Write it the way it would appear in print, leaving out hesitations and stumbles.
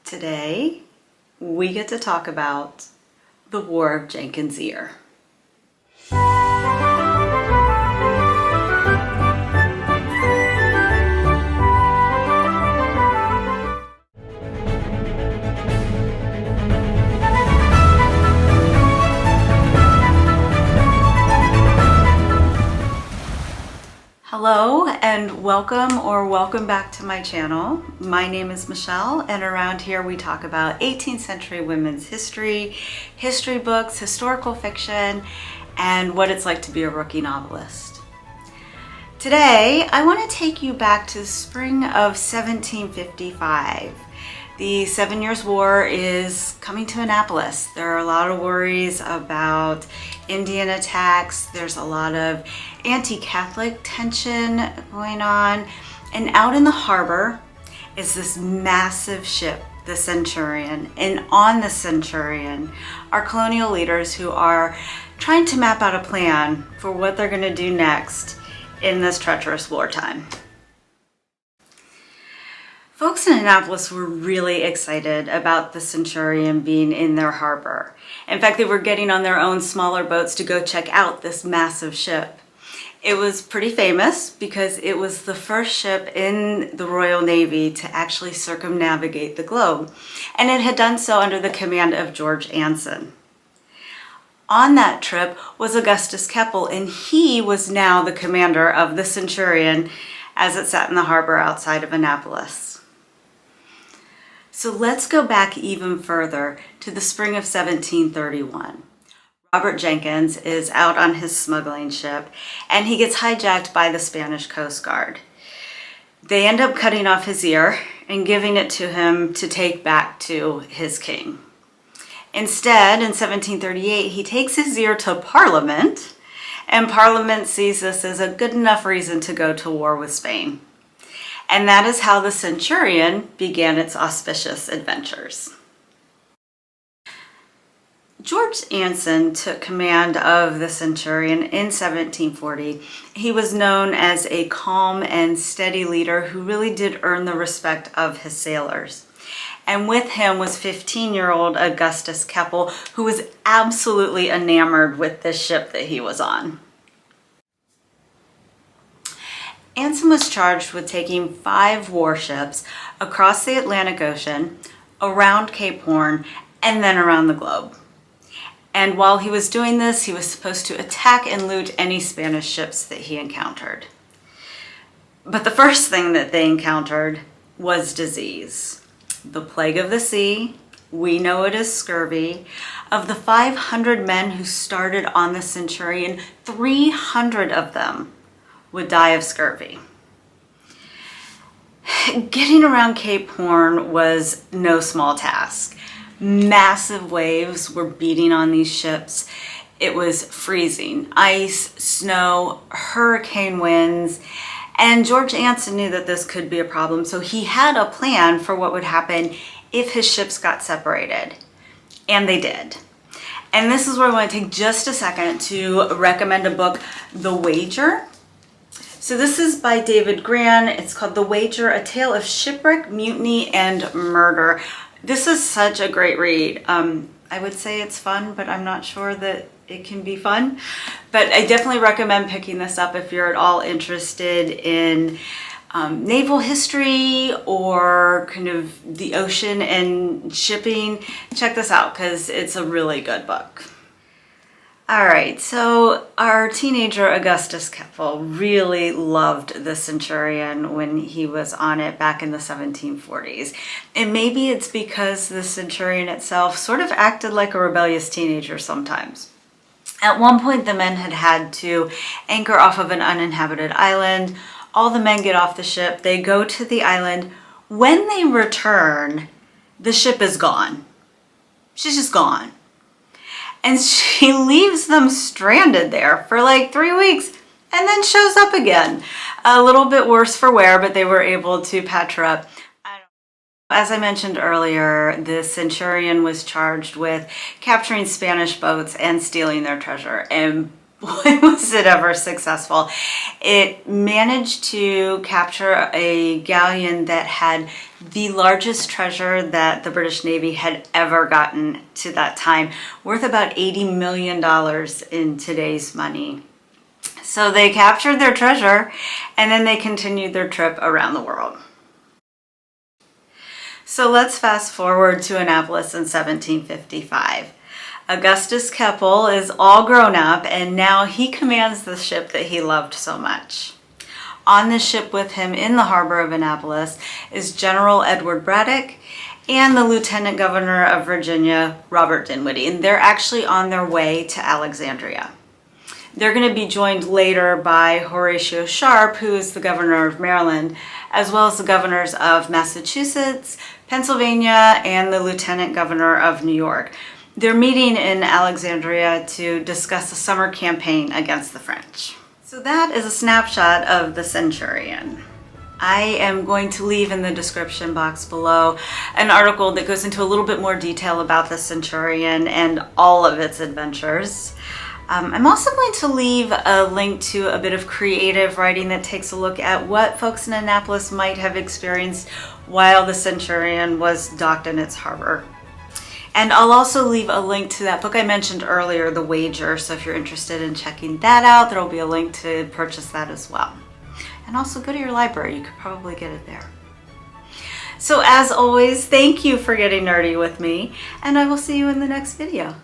Today, we get to talk about the War of Jenkins Ear. Hello and welcome back to my channel. My name is Michelle, and around here we talk about 18th century women's history, history books, historical fiction, and what it's like to be a rookie novelist. Today, I want to take you back to the spring of 1755. The 7 Years' War is coming to Annapolis. There are a lot of worries about Indian attacks. There's a lot of anti-Catholic tension going on. And out in the harbor is this massive ship, the Centurion. And on the Centurion are colonial leaders who are trying to map out a plan for what they're going to do next in this treacherous wartime. Folks in Annapolis were really excited about the Centurion being in their harbor. In fact, they were getting on their own smaller boats to go check out this massive ship. It was pretty famous because it was the first ship in the Royal Navy to actually circumnavigate the globe, and it had done so under the command of George Anson. On that trip was Augustus Keppel, and he was now the commander of the Centurion as it sat in the harbor outside of Annapolis. So let's go back even further to the spring of 1731. Robert Jenkins is out on his smuggling ship and he gets hijacked by the Spanish Coast Guard. They end up cutting off his ear and giving it to him to take back to his king. Instead, in 1738, he takes his ear to Parliament, and Parliament sees this as a good enough reason to go to war with Spain. And that is how the Centurion began its auspicious adventures. George Anson took command of the Centurion in 1740. He was known as a calm and steady leader who really did earn the respect of his sailors. And with him was 15-year-old Augustus Keppel, who was absolutely enamored with this ship that he was on. Anson was charged with taking 5 warships across the Atlantic Ocean, around Cape Horn, and then around the globe. And while he was doing this, he was supposed to attack and loot any Spanish ships that he encountered. But the first thing that they encountered was disease. The plague of the sea, we know it as scurvy. Of the 500 men who started on the Centurion, 300 of them would die of scurvy. Getting around Cape Horn was no small task. Massive waves were beating on these ships. It was freezing. Ice, snow, hurricane winds, and George Anson knew that this could be a problem, so he had a plan for what would happen if his ships got separated. And they did. And this is where I want to take just a second to recommend a book, The Wager. So this is by David Gran. It's called The Wager, A Tale of Shipwreck, Mutiny, and Murder. This is such a great read. I would say it's fun, but I'm not sure that it can be fun. But I definitely recommend picking this up if you're at all interested in naval history or kind of the ocean and shipping. Check this out because it's a really good book. All right, so our teenager Augustus Keppel really loved the Centurion when he was on it back in the 1740s. And maybe it's because the Centurion itself sort of acted like a rebellious teenager sometimes. At one point, the men had to anchor off of an uninhabited island. All the men get off the ship, they go to the island. When they return, the ship is gone. She's just gone. And she leaves them stranded there for like 3 weeks and then shows up again. A little bit worse for wear, but they were able to patch her up. As I mentioned earlier, the Centurion was charged with capturing Spanish boats and stealing their treasure. And boy, was it ever successful. It managed to capture a galleon that had the largest treasure that the British Navy had ever gotten to that time, worth about $80 million in today's money. So they captured their treasure, and then they continued their trip around the world. So let's fast forward to Annapolis in 1755. Augustus Keppel is all grown up, and now he commands the ship that he loved so much. On the ship with him in the harbor of Annapolis is General Edward Braddock and the Lieutenant Governor of Virginia, Robert Dinwiddie, and they're actually on their way to Alexandria. They're going to be joined later by Horatio Sharp, who is the governor of Maryland, as well as the governors of Massachusetts, Pennsylvania, and the Lieutenant Governor of New York. They're meeting in Alexandria to discuss a summer campaign against the French. So that is a snapshot of the Centurion. I am going to leave in the description box below an article that goes into a little bit more detail about the Centurion and all of its adventures. I'm also going to leave a link to a bit of creative writing that takes a look at what folks in Annapolis might have experienced while the Centurion was docked in its harbor. And I'll also leave a link to that book I mentioned earlier, The Wager, so if you're interested in checking that out, there will be a link to purchase that as well. And also go to your library, you could probably get it there. So as always, thank you for getting nerdy with me, and I will see you in the next video.